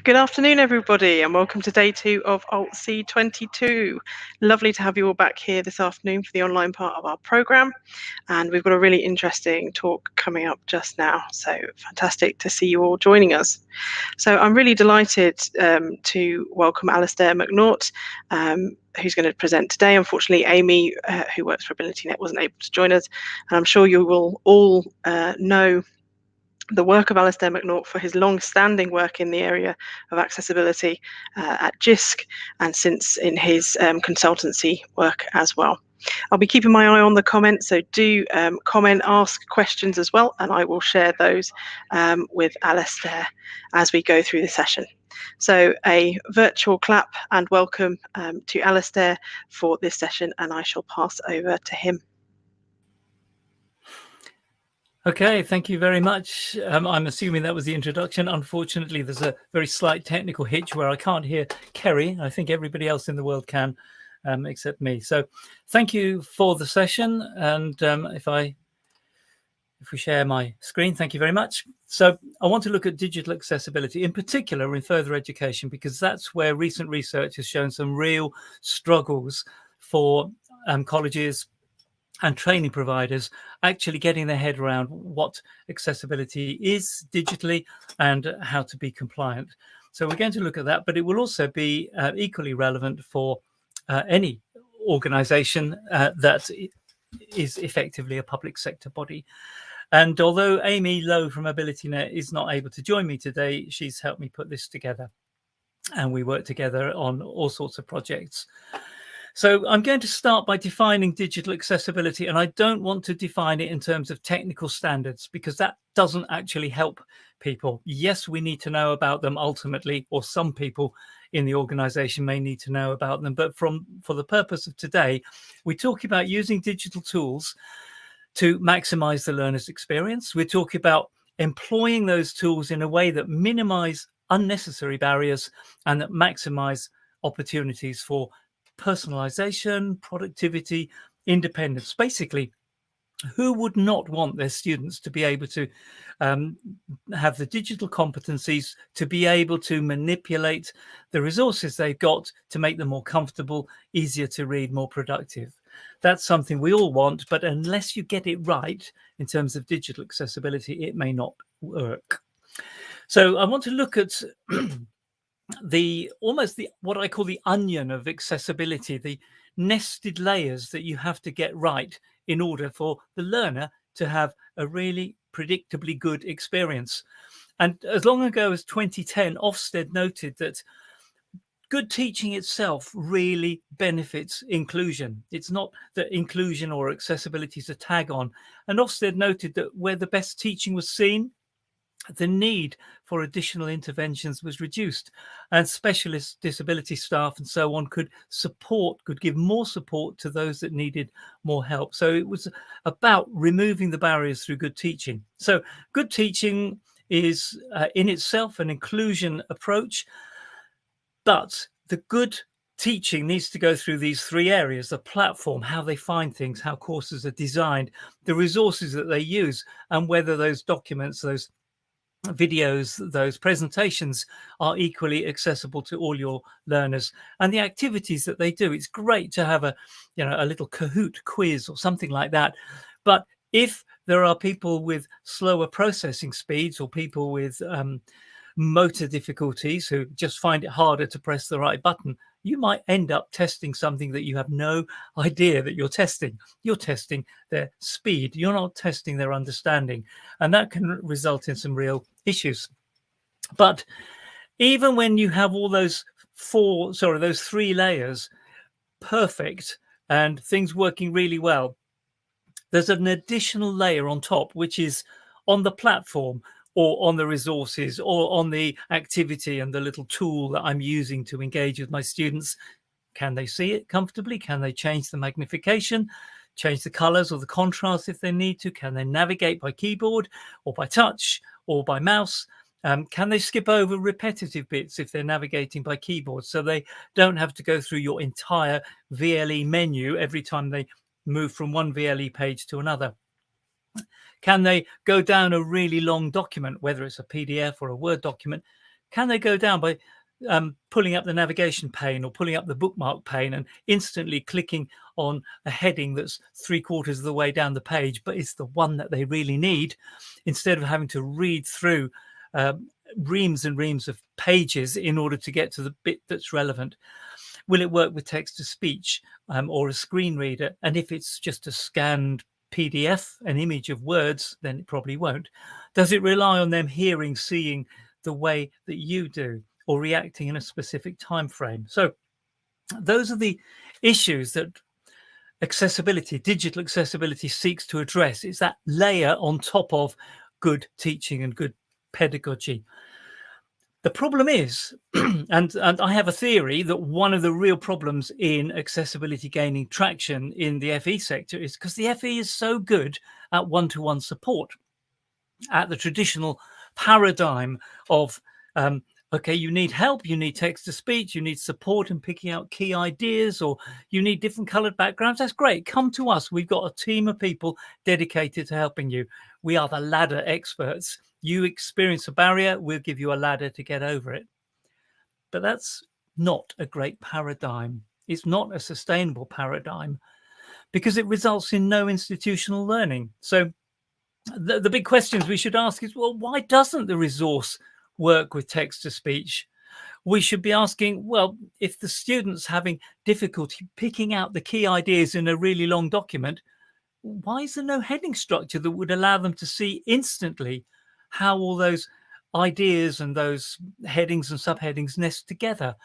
Good afternoon, everybody, and welcome to day 2 of altc22. Lovely to have you all back here this afternoon for the online part of our programme. And we've got a really interesting talk coming up just now. So fantastic to see you all joining us. So I'm really delighted to welcome Alistair McNaught, who's going to present today. Unfortunately, Amy, who works for AbilityNet, wasn't able to join us. And I'm sure you will all know the work of Alistair McNaught for his long-standing work in the area of accessibility at JISC, and since in his consultancy work as well. I'll be keeping my eye on the comments, so do comment, ask questions as well, and I will share those with Alistair as we go through the session. So a virtual clap and welcome to Alistair for this session, and I shall pass over to him. Okay, thank you very much. I'm assuming that was the introduction. Unfortunately, there's a very slight technical hitch where I can't hear Kerry. I think everybody else in the world can, except me. So thank you for the session. And if we share my screen, thank you very much. So I want to look at digital accessibility, in particular in further education, because that's where recent research has shown some real struggles for colleges and training providers actually getting their head around what accessibility is digitally and how to be compliant. So we're going to look at that, but it will also be equally relevant for any organization that is effectively a public sector body. And although Amy Lowe from AbilityNet is not able to join me today, she's helped me put this together. And we work together on all sorts of projects. So I'm going to start by defining digital accessibility, and I don't want to define it in terms of technical standards because that doesn't actually help people. Yes, we need to know about them ultimately, or some people in the organization may need to know about them. But for the purpose of today, we talk about using digital tools to maximize the learner's experience. We're talking about employing those tools in a way that minimize unnecessary barriers and that maximize opportunities for personalization, productivity, independence. Basically, who would not want their students to be able to have the digital competencies to be able to manipulate the resources they've got to make them more comfortable, easier to read, more productive? That's something we all want, but unless you get it right in terms of digital accessibility, it may not work. So I want to look at what I call the onion of accessibility, the nested layers that you have to get right in order for the learner to have a really predictably good experience. And as long ago as 2010, Ofsted noted that good teaching itself really benefits inclusion. It's not that inclusion or accessibility is a tag on. And Ofsted noted that where the best teaching was seen, the need for additional interventions was reduced, and specialist disability staff and so on could give more support to those that needed more help. So it was about removing the barriers through good teaching. So good teaching is in itself an inclusion approach, but the good teaching needs to go through these three areas: the platform, how they find things, how courses are designed, the resources that they use, and whether those documents, those videos, those presentations are equally accessible to all your learners, and the activities that they do. It's great to have a little Kahoot quiz or something like that, but if there are people with slower processing speeds or people with motor difficulties who just find it harder to press the right button, you might end up testing something that you have no idea that you're testing. You're testing their speed. You're not testing their understanding. And that can result in some real issues. But even when you have all those three layers perfect and things working really well, there's an additional layer on top, which is on the platform or on the resources or on the activity and the little tool that I'm using to engage with my students. Can they see it comfortably? Can they change the magnification, change the colors or the contrast if they need to? Can they navigate by keyboard or by touch or by mouse? Can they skip over repetitive bits if they're navigating by keyboard so they don't have to go through your entire VLE menu every time they move from one VLE page to another? Can they go down a really long document, whether it's a PDF or a Word document? Can they go down by pulling up the navigation pane or pulling up the bookmark pane and instantly clicking on a heading that's 3/4 of the way down the page, but it's the one that they really need, instead of having to read through reams and reams of pages in order to get to the bit that's relevant? Will it work with text to speech or a screen reader? And if it's just a scanned PDF, an image of words, then it probably won't. Does it rely on them hearing, seeing the way that you do, or reacting in a specific time frame? So those are the issues that accessibility, digital accessibility, seeks to address. It's that layer on top of good teaching and good pedagogy. The problem is, and I have a theory that one of the real problems in accessibility gaining traction in the FE sector is because the FE is so good at one-to-one support, at the traditional paradigm of, okay, you need help, you need text to speech, you need support in picking out key ideas, or you need different colored backgrounds. That's great. Come to us. We've got a team of people dedicated to helping you. We are the ladder experts. You experience a barrier, we'll give you a ladder to get over it. But that's not a great paradigm. It's not a sustainable paradigm because it results in no institutional learning. So the big questions we should ask is, well, why doesn't the resource work with text to speech? We should be asking, well, if the student's having difficulty picking out the key ideas in a really long document, why is there no heading structure that would allow them to see instantly how all those ideas and those headings and subheadings nest together?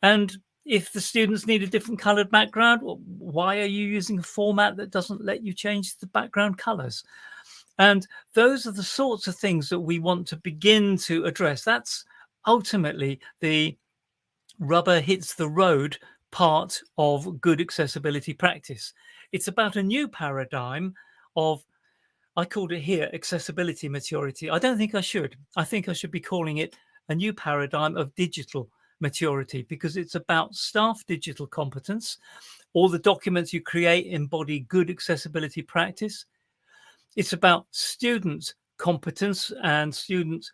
And if the students need a different colored background, well, why are you using a format that doesn't let you change the background colors? And those are the sorts of things that we want to begin to address. That's ultimately the rubber hits the road part of good accessibility practice. It's about a new paradigm of, I called it here, accessibility maturity. I don't think I should. I think I should be calling it a new paradigm of digital maturity, because it's about staff digital competence. All the documents you create embody good accessibility practice. It's about student competence and student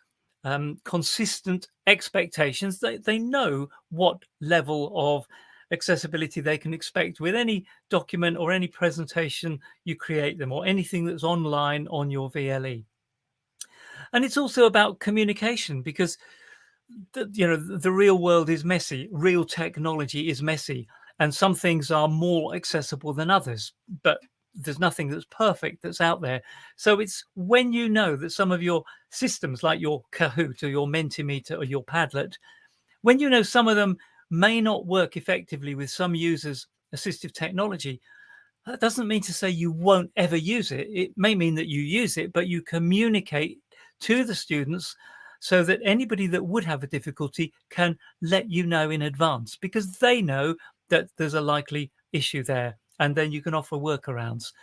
consistent expectations. They know what level of accessibility they can expect with any document or any presentation you create them, or anything that's online on your VLE. And it's also about communication, because the real world is messy. Real technology is messy, and some things are more accessible than others, but there's nothing that's perfect that's out there. So it's when you know that some of your systems, like your Kahoot or your Mentimeter or your Padlet, when you know some of them may not work effectively with some users' assistive technology, that doesn't mean to say you won't ever use it. It may mean that you use it, but you communicate to the students so that anybody that would have a difficulty can let you know in advance, because they know that there's a likely issue there, and then you can offer workarounds.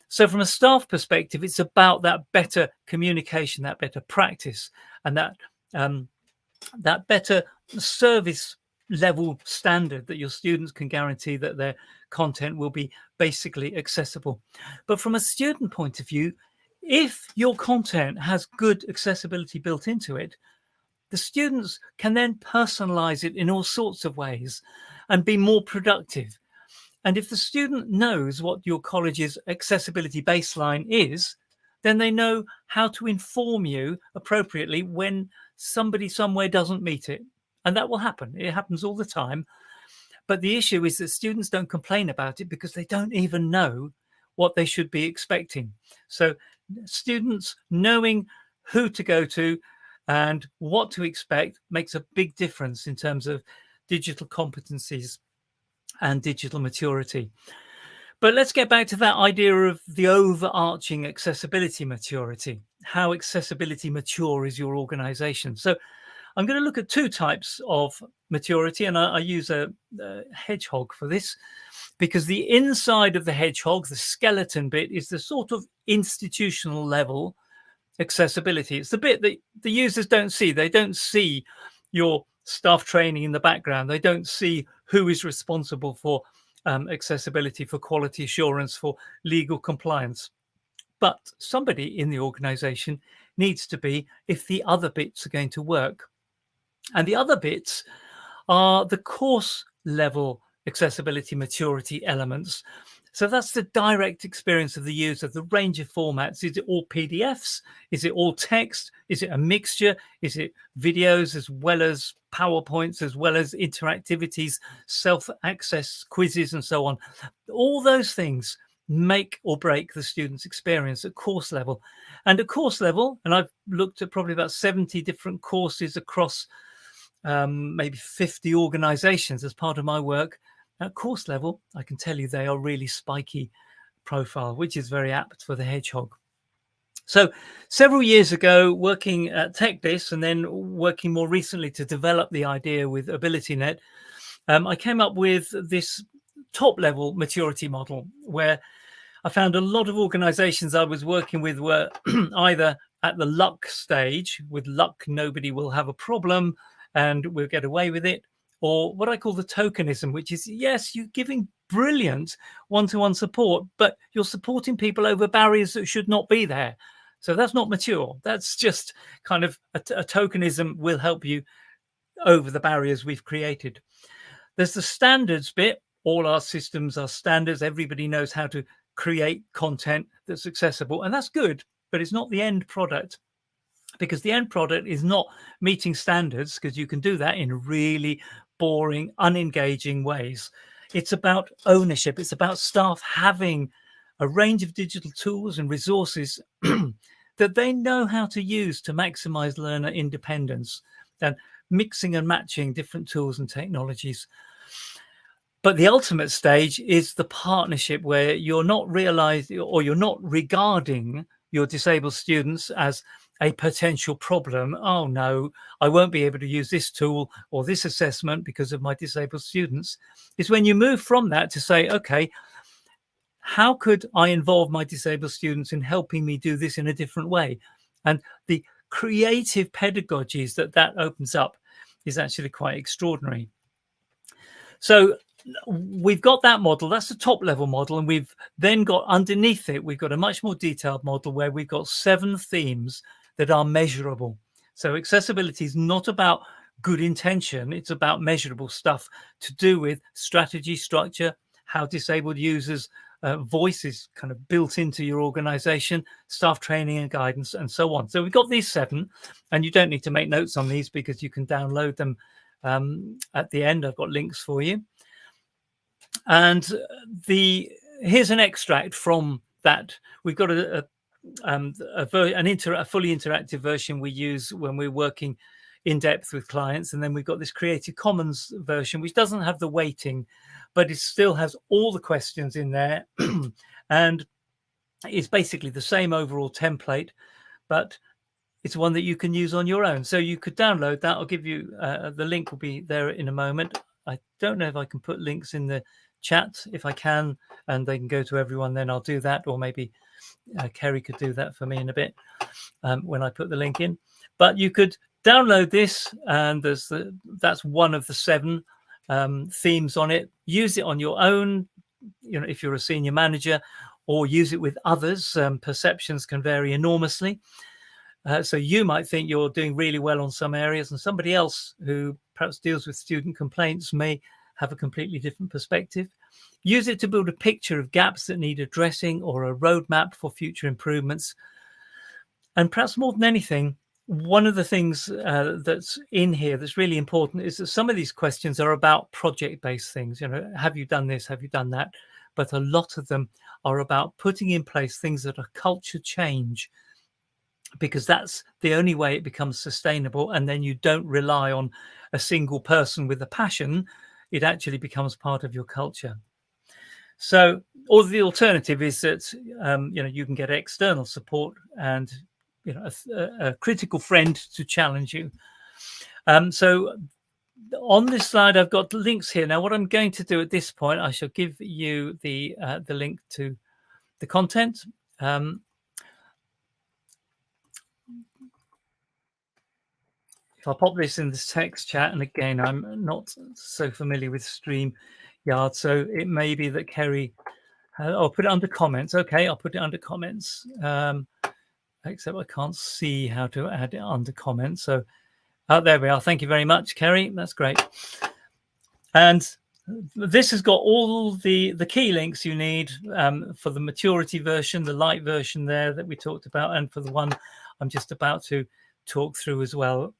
So from a staff perspective, it's about that better communication, that better practice, and that better service level standard that your students can guarantee that their content will be basically accessible. But from a student point of view, if your content has good accessibility built into it, the students can then personalize it in all sorts of ways and be more productive. And if the student knows what your college's accessibility baseline is, then they know how to inform you appropriately when somebody somewhere doesn't meet it. And that will happen. It happens all the time. But the issue is that students don't complain about it because they don't even know what they should be expecting. So students knowing who to go to and what to expect makes a big difference in terms of digital competencies and digital maturity. But let's get back to that idea of the overarching accessibility maturity. How accessibility mature is your organization? So I'm going to look at two types of maturity, and I use a hedgehog for this, because the inside of the hedgehog, the skeleton bit, is the sort of institutional level accessibility. It's the bit that the users don't see. They don't see your staff training in the background. They don't see who is responsible for accessibility, for quality assurance, for legal compliance. But somebody in the organization needs to be, if the other bits are going to work. And the other bits are the course level accessibility maturity elements. So that's the direct experience of the user, the range of formats. Is it all PDFs? Is it all text? Is it a mixture? Is it videos as well as PowerPoints, as well as interactivities, self-access quizzes, and so on? All those things make or break the student's experience at course level. And at course level, and I've looked at probably about 70 different courses across maybe 50 organizations as part of my work. At course level, I can tell you they are really spiky profile, which is very apt for the hedgehog. So several years ago, working at TechDis and then working more recently to develop the idea with AbilityNet, I came up with this top level maturity model where I found a lot of organizations I was working with were either at the luck stage. With luck, nobody will have a problem and we'll get away with it. Or what I call the tokenism, which is, yes, you're giving brilliant one-to-one support, but you're supporting people over barriers that should not be there. So that's not mature. That's just kind of a tokenism will help you over the barriers we've created. There's the standards bit. All our systems are standards. Everybody knows how to create content that's accessible, and that's good, but it's not the end product, because the end product is not meeting standards, because you can do that in really boring, unengaging ways. It's about ownership. It's about staff having a range of digital tools and resources that they know how to use to maximize learner independence, and mixing and matching different tools and technologies. But the ultimate stage is the partnership, where you're not realizing, or you're not regarding your disabled students as a potential problem. Oh no, I won't be able to use this tool or this assessment because of my disabled students. It's when you move from that to say, okay, how could I involve my disabled students in helping me do this in a different way? And the creative pedagogies that opens up is actually quite extraordinary. So we've got that model. That's the top level model. And we've then got underneath it, we've got a much more detailed model where we've got 7 themes that are measurable. So accessibility is not about good intention. It's about measurable stuff to do with strategy, structure, how disabled users' voice is kind of built into your organization, staff training and guidance, and so on. So we've got these 7, and you don't need to make notes on these because you can download them at the end. I've got links for you. And here's an extract from that. We've got a fully interactive version we use when we're working in depth with clients, and then we've got this Creative Commons version, which doesn't have the weighting, but it still has all the questions in there, and it's basically the same overall template, but it's one that you can use on your own. So you could download that. I'll give you the link will be there in a moment. I don't know if I can put links in the chat. If I can, and they can go to everyone, then I'll do that. Or maybe Kerry could do that for me in a bit when I put the link in. But you could download this, and that's one of the 7 themes on it. Use it on your own, if you're a senior manager, or use it with others. Perceptions can vary enormously. So you might think you're doing really well on some areas, and somebody else who perhaps deals with student complaints may have a completely different perspective. Use it to build a picture of gaps that need addressing, or a roadmap for future improvements. And perhaps more than anything, one of the things that's in here that's really important is that some of these questions are about project-based things. Have you done this? Have you done that? But a lot of them are about putting in place things that are culture change, because that's the only way it becomes sustainable. And then you don't rely on a single person with a passion. It actually becomes part of your culture. So, or the alternative is that you can get external support and a critical friend to challenge you. So on this slide, I've got links here. Now, what I'm going to do at this point, I shall give you the link to the content. If I pop this in this text chat, and again, I'm not so familiar with StreamYard, so it may be that Kerry, I'll put it under comments. Okay, I'll put it under comments, except I can't see how to add it under comments. So Oh, there we are. Thank you very much, Kerry. That's great. And this has got all the key links you need for the maturity version, the light version there that we talked about, and for the one I'm just about to talk through as well.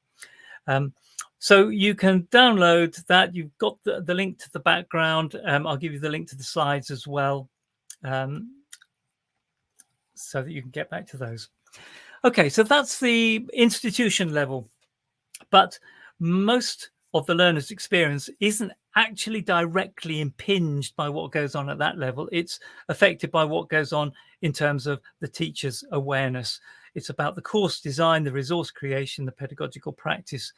So you can download that. You've got the link to the background. I'll give you the link to the slides as well, so that you can get back to those. Okay, so that's the institution level, but most of the learner's experience isn't actually directly impinged by what goes on at that level. It's affected by what goes on in terms of the teacher's awareness. It's about the course design, the resource creation, the pedagogical practice,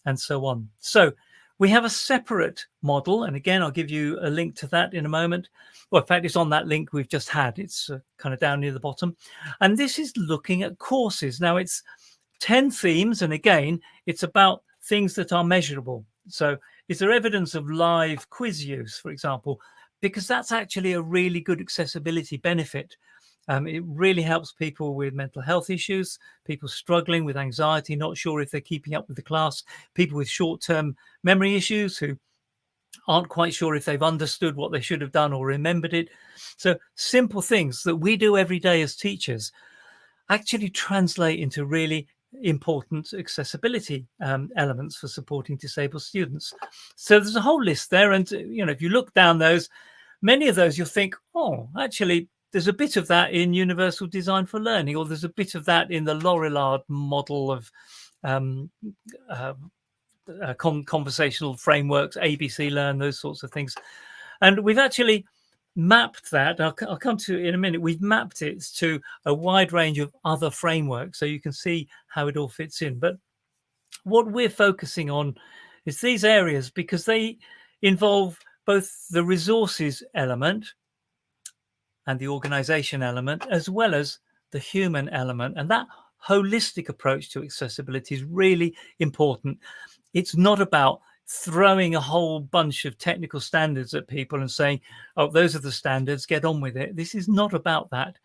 and so on. So we have a separate model, and again, I'll give you a link to that in a moment. Well, in fact, it's on that link we've just had. It's kind of down near the bottom. And this is looking at courses. Now, it's 10 themes, and again, it's about things that are measurable. So is there evidence of live quiz use, for example? Because that's actually a really good accessibility benefit. It really helps people with mental health issues, people struggling with anxiety, not sure if they're keeping up with the class, people with short-term memory issues who aren't quite sure if they've understood what they should have done or remembered it. So simple things that we do every day as teachers actually translate into really important accessibility elements for supporting disabled students. So there's a whole list there, and if you look down those, many of those you'll think, oh, actually there's a bit of that in Universal Design for Learning, or there's a bit of that in the Lorillard model of conversational frameworks, ABC Learn, those sorts of things. And we've actually mapped that. I'll come to it in a minute. We've mapped it to a wide range of other frameworks, so you can see how it all fits in. But what we're focusing on is these areas because they involve both the resources element and the organization element, as well as the human element. And that holistic approach to accessibility is really important. It's not about throwing a whole bunch of technical standards at people and saying, oh, those are the standards, get on with it. This is not about that.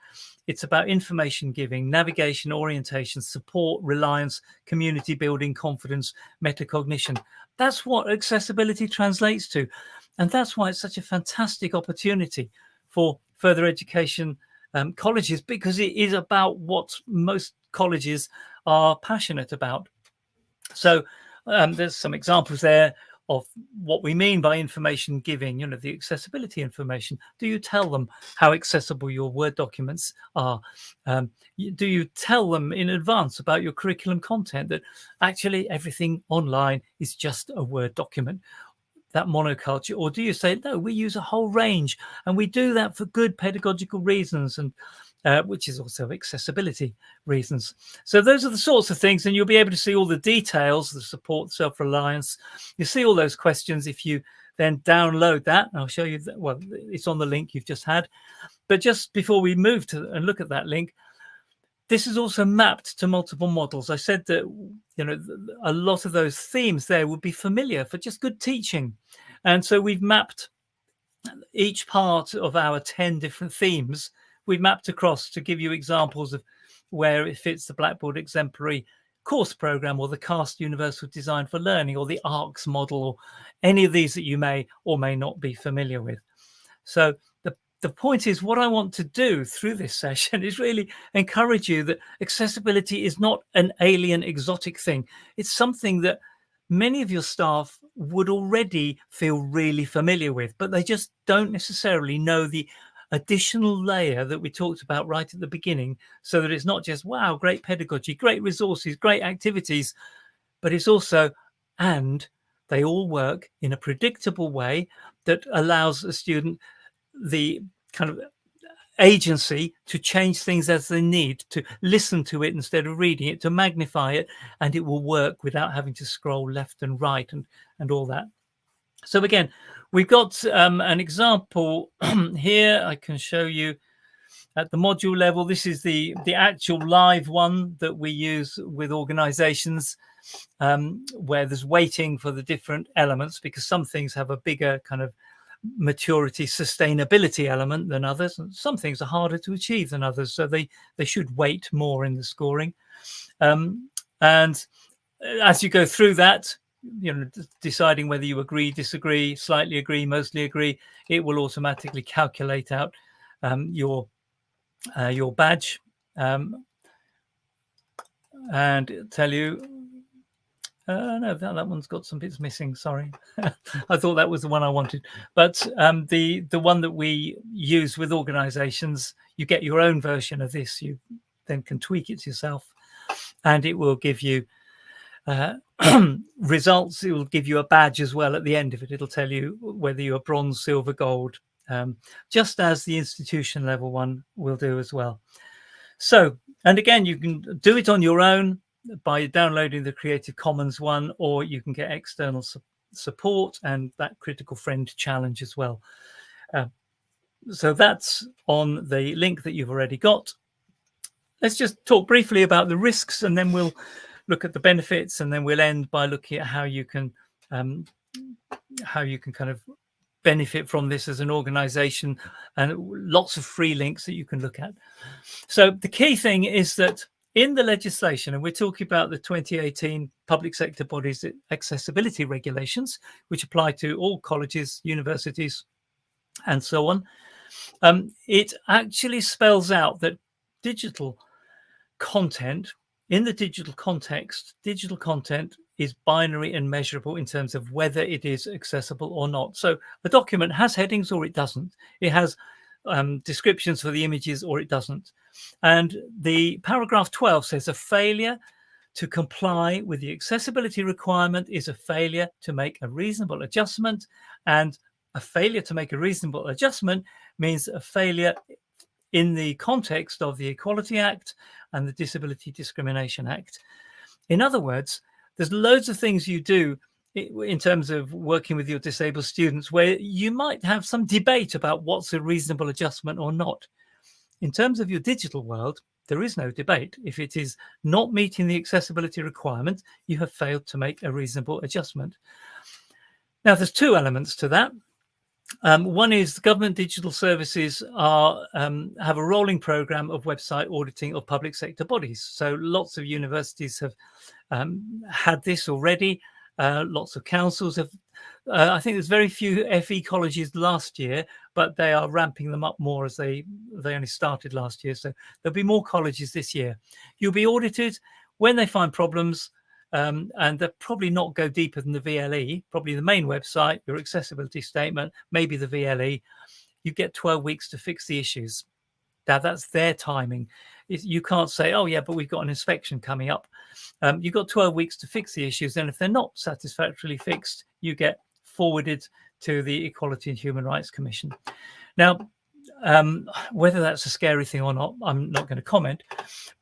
It's about information giving, navigation, orientation, support, reliance, community building, confidence, metacognition. That's what accessibility translates to. And that's why it's such a fantastic opportunity for further education colleges, because it is about what most colleges are passionate about. So there's some examples there of what we mean by information giving, the accessibility information. Do you tell them how accessible your Word documents are? Do you tell them in advance about your curriculum content, that actually everything online is just a Word document, that monoculture? Or do you say, no, we use a whole range, and we do that for good pedagogical reasons, and which is also accessibility reasons. So those are the sorts of things, and you'll be able to see all the details, the support, self-reliance. You see all those questions if you then download that. I'll show you that. Well, it's on the link you've just had. But just before we move to and look at that link, this is also mapped to multiple models. I said that, a lot of those themes there would be familiar for just good teaching. And so we've mapped each part of our 10 different themes. We've mapped across to give you examples of where it fits the Blackboard Exemplary course program, or the CAST Universal Design for Learning, or the ARCS model, or any of these that you may or may not be familiar with. So the point is, what I want to do through this session is really encourage you that accessibility is not an alien, exotic thing. It's something that many of your staff would already feel really familiar with, but they just don't necessarily know the additional layer that we talked about right at the beginning, so that it's not just, wow, great pedagogy, great resources, great activities, but it's also, and they all work in a predictable way that allows a student the kind of agency to change things as they need, to listen to it instead of reading it, to magnify it, and it will work without having to scroll left and right and all that. So again, we've got an example here. I can show you at the module level. This is the actual live one that we use with organizations, where there's waiting for the different elements, because some things have a bigger kind of maturity, sustainability element than others, and some things are harder to achieve than others, so they should weight more in the scoring. And as you go through that, deciding whether you agree, disagree, slightly agree, mostly agree, it will automatically calculate out your badge and tell you. No, that one's got some bits missing. Sorry, I thought that was the one I wanted. But the one that we use with organisations, you get your own version of this. You then can tweak it yourself, and it will give you results. It will give you a badge as well at the end of it. It'll tell you whether you're bronze, silver, gold, just as the institution level one will do as well. So, and again, you can do it on your own by downloading the Creative Commons one, or you can get external support and that critical friend challenge as well. So that's on the link that you've already got. Let's just talk briefly about the risks, and then we'll look at the benefits, and then we'll end by looking at how you can kind of benefit from this as an organization, and lots of free links that you can look at. So the key thing is that in the legislation, and we're talking about the 2018 Public Sector Bodies Accessibility Regulations, which apply to all colleges, universities, and so on, it actually spells out that digital content, in the digital context, digital content is binary and measurable in terms of whether it is accessible or not. So a document has headings or it doesn't. It has descriptions for the images or it doesn't. And the paragraph 12 says a failure to comply with the accessibility requirement is a failure to make a reasonable adjustment. And a failure to make a reasonable adjustment means a failure in the context of the Equality Act and the Disability Discrimination Act. In other words, there's loads of things you do in terms of working with your disabled students where you might have some debate about what's a reasonable adjustment or not. In terms of your digital world, there is no debate. If it is not meeting the accessibility requirement, you have failed to make a reasonable adjustment. Now, there's two elements to that. One is the government digital services have a rolling program of website auditing of public sector bodies. So lots of universities have had this already. Lots of councils have. I think there's very few FE colleges last year, but they are ramping them up more as they only started last year. So there'll be more colleges this year. You'll be audited when they find problems. And they'll probably not go deeper than the VLE, probably the main website, your accessibility statement, maybe the VLE. You get 12 weeks to fix the issues. Now, that's their timing. You can't say, oh, yeah, but we've got an inspection coming up. You've got 12 weeks to fix the issues. And if they're not satisfactorily fixed, you get forwarded to the Equality and Human Rights Commission. Now, whether that's a scary thing or not, I'm not going to comment.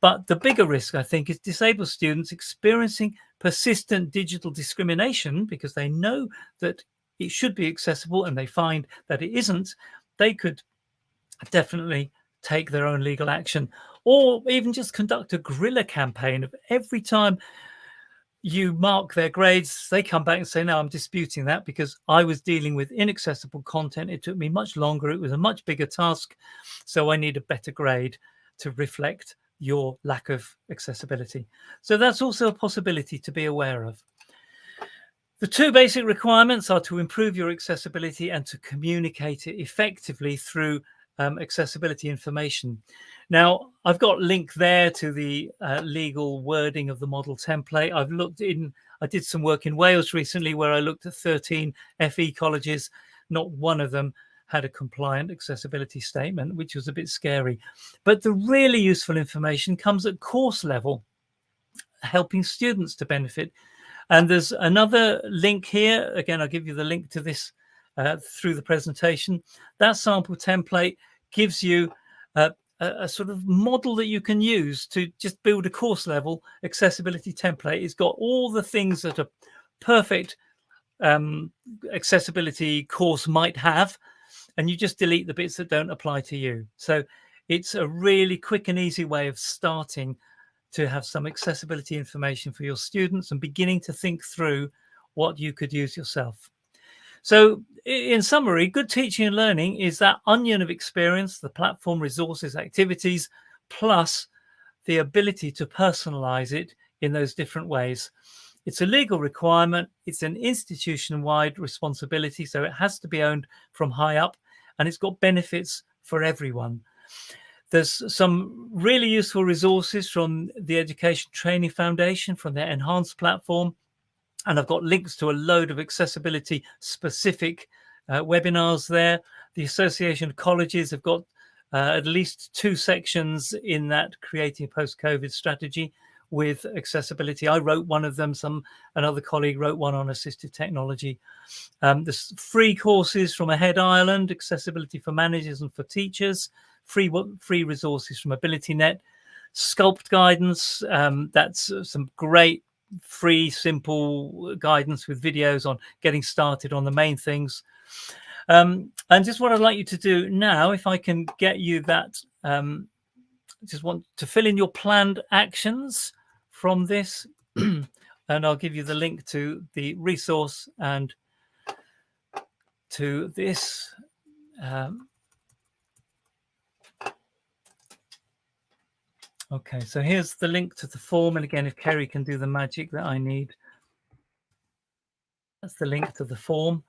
But the bigger risk, I think, is disabled students experiencing persistent digital discrimination because they know that it should be accessible and they find that it isn't. They could definitely take their own legal action, or even just conduct a guerrilla campaign of every time you mark their grades, they come back and say, no, I'm disputing that because I was dealing with inaccessible content. It took me much longer. It was a much bigger task. So I need a better grade to reflect your lack of accessibility. So that's also a possibility to be aware of. The two basic requirements are to improve your accessibility and to communicate it effectively through accessibility information. Now, I've got a link there to the legal wording of the model template. I did some work in Wales recently where I looked at 13 FE colleges. Not one of them had a compliant accessibility statement, which was a bit scary. But the really useful information comes at course level, helping students to benefit. And there's another link here. Again, I'll give you the link to this through the presentation. That sample template gives you a sort of model that you can use to just build a course level accessibility template. It's got all the things that a perfect accessibility course might have, and you just delete the bits that don't apply to you. So it's a really quick and easy way of starting to have some accessibility information for your students and beginning to think through what you could use yourself. So in summary, good teaching and learning is that onion of experience, the platform, resources, activities, plus the ability to personalize it in those different ways. It's a legal requirement. It's an institution-wide responsibility, so it has to be owned from high up, and it's got benefits for everyone. There's some really useful resources from the Education Training Foundation, from their Enhanced platform, and I've got links to a load of accessibility specific webinars there. The Association of Colleges have got at least 2 sections in that Creating a Post-COVID Strategy with accessibility. I wrote one of them. Another colleague wrote one on assistive technology. There's free courses from Ahead Ireland, accessibility for managers and for teachers, free resources from AbilityNet, Sculpt guidance. That's some great free, simple guidance with videos on getting started on the main things. And just what I'd like you to do now, if I can get you that, just want to fill in your planned actions from this, and I'll give you the link to the resource and to this. Okay, so here's the link to the form, and again, if Kerry can do the magic that I need, that's the link to the form.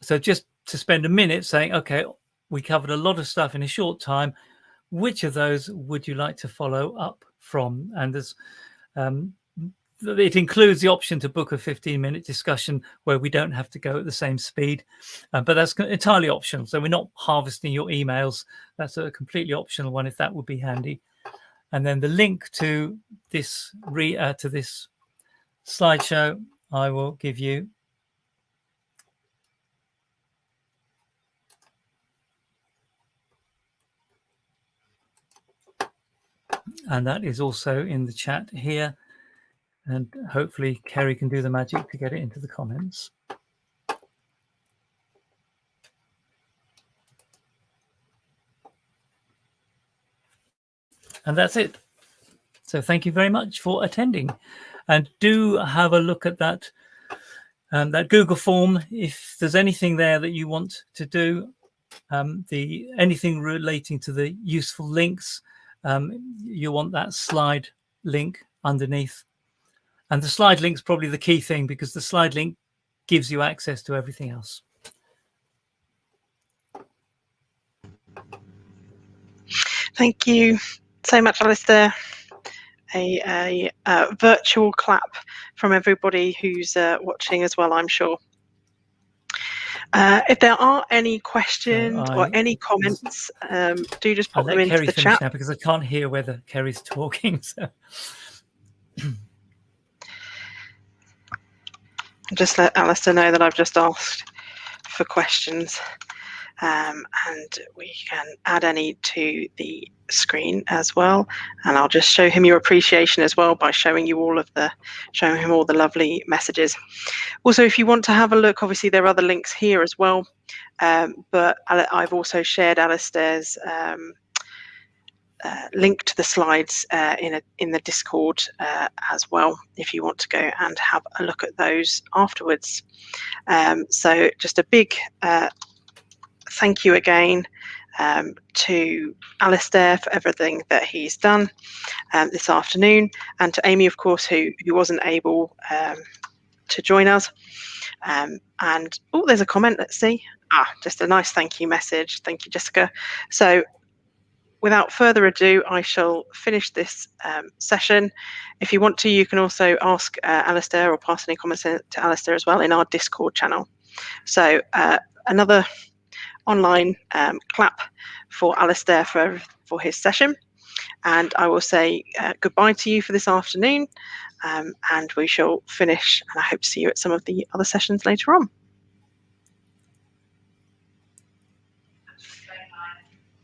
So just to spend a minute saying, okay, we covered a lot of stuff in a short time. Which of those would you like to follow up from? And there's it includes the option to book a 15-minute discussion where we don't have to go at the same speed, but that's entirely optional. So we're not harvesting your emails. That's a completely optional one, if that would be handy. And then the link to this slideshow I will give you. And that is also in the chat here. And hopefully Kerry can do the magic to get it into the comments. And that's it. So thank you very much for attending. And do have a look at that, that Google form. If there's anything there that you want to do, anything relating to the useful links, you want that slide link underneath. And the slide link is probably the key thing, because the slide link gives you access to everything else. Thank you so much, Alistair. A virtual clap from everybody who's watching as well, I'm sure. If there are any questions or any comments, do just pop them into Kerry the chat now, because I can't hear whether Kerry's talking. So. Just let Alistair know that I've just asked for questions, and we can add any to the screen as well. And I'll just show him your appreciation as well by showing him all the lovely messages. Also, if you want to have a look, obviously there are other links here as well, but I've also shared Alistair's link to the slides in the Discord as well, if you want to go and have a look at those afterwards. So just a big thank you again to Alistair for everything that he's done this afternoon, and to Amy, of course, who wasn't able to join us. And oh, there's a comment. Let's see. Just a nice thank you message. Thank you, Jessica. So without further ado, I shall finish this session. If you want to, you can also ask Alistair or pass any comments to Alistair as well in our Discord channel. So another online clap for Alistair for his session. And I will say goodbye to you for this afternoon, and we shall finish, and I hope to see you at some of the other sessions later on.